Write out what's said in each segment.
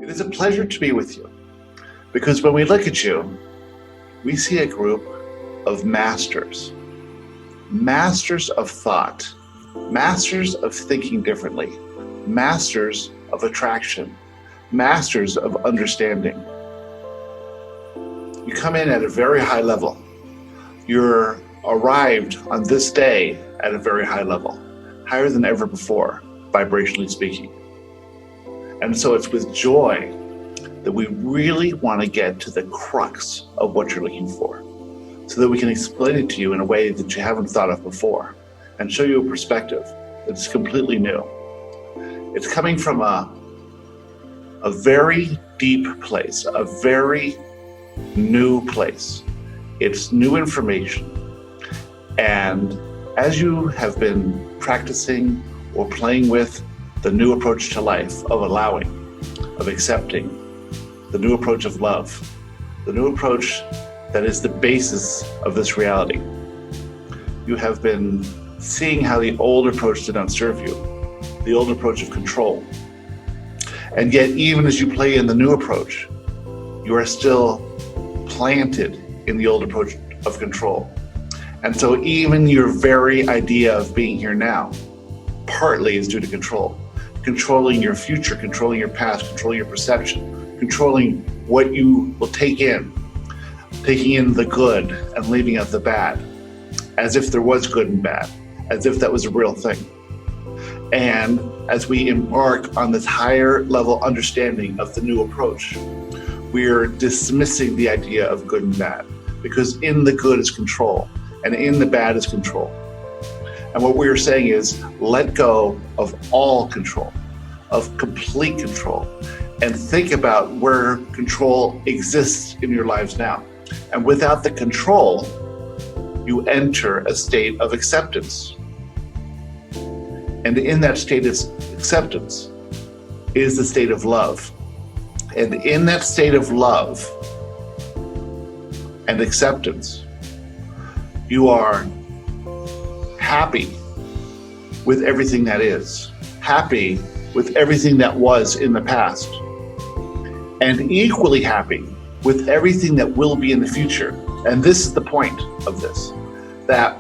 It is a pleasure to be with you, because when we look at you, we see a group of masters of thought, masters of thinking differently, masters of attraction, masters of understanding. You come in at a very high level. You're arrived on this day at a very high level, higher than ever before, vibrationally speaking. And so it's with joy that we really want to get to the crux of what you're looking for, so that we can explain it to you in a way that you haven't thought of before and show you a perspective that's completely new. It's coming from a very deep place, a very new place. It's new information. And as you have been practicing or playing with the new approach to life of allowing, of accepting, the new approach of love, the new approach that is the basis of this reality, you have been seeing how the old approach did not serve you, the old approach of control. And yet, even as you play in the new approach, you are still planted in the old approach of control. And so even your very idea of being here now partly is due to control. Controlling your future, controlling your past, controlling your perception, controlling what you will take in, taking in the good and leaving out the bad, as if there was good and bad, as if that was a real thing. And as we embark on this higher level understanding of the new approach, we're dismissing the idea of good and bad, because in the good is control and in the bad is control. And what we're saying is, let go of all control, of complete control, and think about where control exists in your lives now. And without the control, you enter a state of acceptance. And in that state of acceptance is the state of love. And in that state of love and acceptance, you are happy with everything that is, happy with everything that was in the past, and equally happy with everything that will be in the future. And this is the point of this, that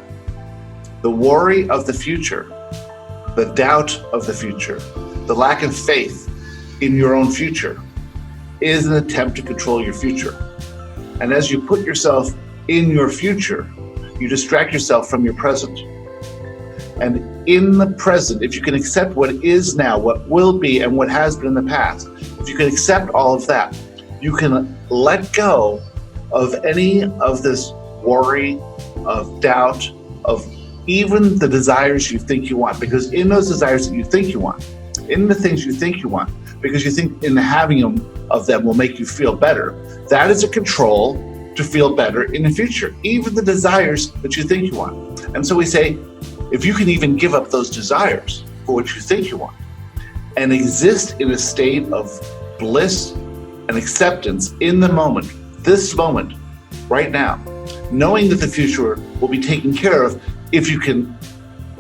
the worry of the future, the doubt of the future, the lack of faith in your own future is an attempt to control your future. And as you put yourself in your future, you distract yourself from your present. And in the present, if you can accept what is now, what will be, and what has been in the past, if you can accept all of that, you can let go of any of this worry, of doubt, of even the desires you think you want. Because in those desires that you think you want, in the things you think you want, because you think in the having of them will make you feel better, that is a control to feel better in the future, even the desires that you think you want. And so we say, if you can even give up those desires for what you think you want and exist in a state of bliss and acceptance in the moment, this moment, right now, knowing that the future will be taken care of if you can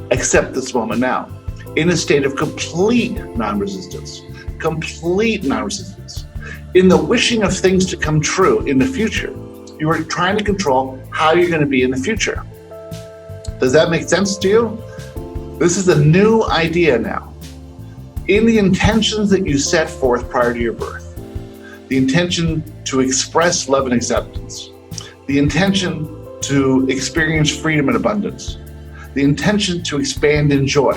accept this moment now, in a state of complete non-resistance, in the wishing of things to come true in the future. You are trying to control how you're going to be in the future. Does that make sense to you? This is a new idea now. In the intentions that you set forth prior to your birth, the intention to express love and acceptance, the intention to experience freedom and abundance, the intention to expand in joy.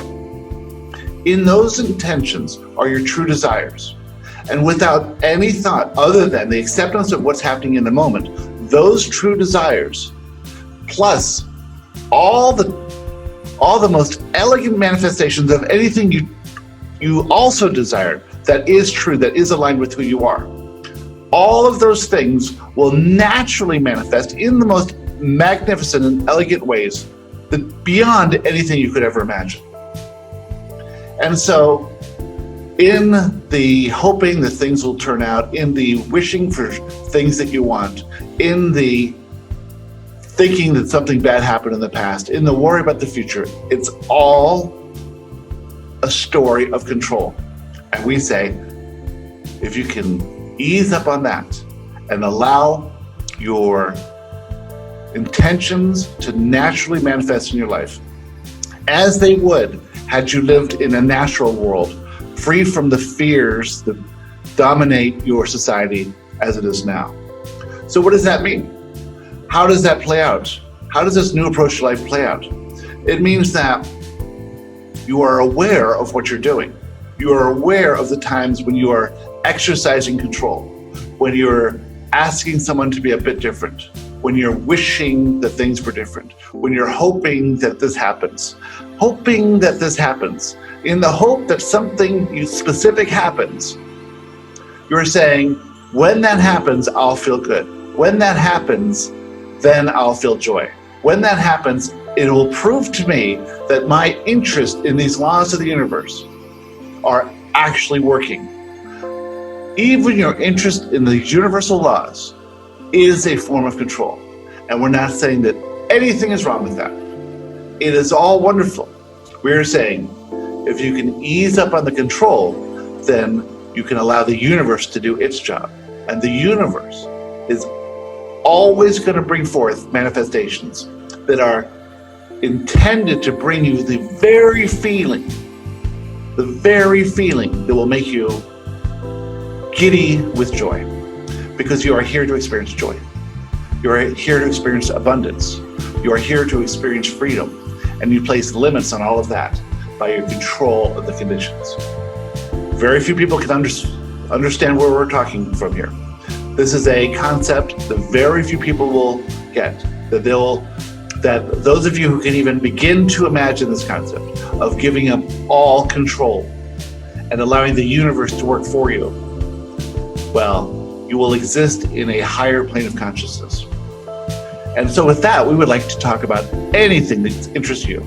In those intentions are your true desires. And without any thought other than the acceptance of what's happening in the moment, those true desires, plus all the most elegant manifestations of anything you also desired that is true, that is aligned with who you are, all of those things will naturally manifest in the most magnificent and elegant ways, that beyond anything you could ever imagine. And so, in the hoping that things will turn out, in the wishing for things that you want, in the thinking that something bad happened in the past, in the worry about the future, it's all a story of control. And we say, if you can ease up on that and allow your intentions to naturally manifest in your life as they would had you lived in a natural world, free from the fears that dominate your society as it is now. So what does that mean? How does that play out? How does this new approach to life play out? It means that you are aware of what you're doing. You are aware of the times when you are exercising control, when you're asking someone to be a bit different, when you're wishing that things were different, when you're hoping that this happens, in the hope that something specific happens. You're saying, when that happens, I'll feel good. When that happens, then I'll feel joy. When that happens, it will prove to me that my interest in these laws of the universe are actually working. Even your interest in these universal laws is a form of control. And we're not saying that anything is wrong with that. It is all wonderful. We're saying, if you can ease up on the control, then you can allow the universe to do its job. And the universe is always going to bring forth manifestations that are intended to bring you the very feeling that will make you giddy with joy, because you are here to experience joy. You are here to experience abundance. You are here to experience freedom, and you place limits on all of that by your control of the conditions. Very few people can understand where we're talking from here. This is a concept that very few people will get, that those of you who can even begin to imagine this concept of giving up all control and allowing the universe to work for you, well, you will exist in a higher plane of consciousness. And so with that, we would like to talk about anything that interests you.